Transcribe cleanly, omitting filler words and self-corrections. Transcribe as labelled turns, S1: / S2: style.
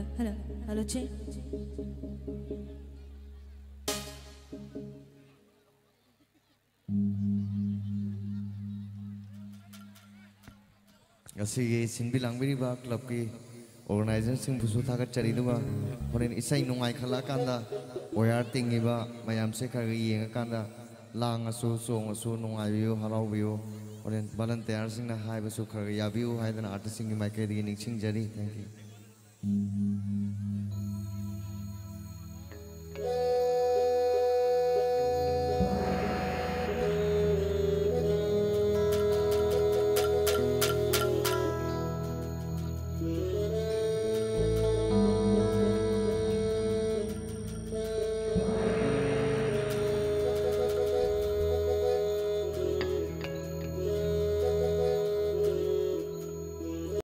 S1: hello, check.
S2: Asi sinbilang biri ba club ki organizer sing busu thagat chari duga horen isai nungai khala kanda oyar tingi ba mayam se khar yenga kanda lang asu song asu nungai biu harau biu horen volunteer sing na hai basu khar ya biu hai dan artist sing mai ke di ning sing jari thank you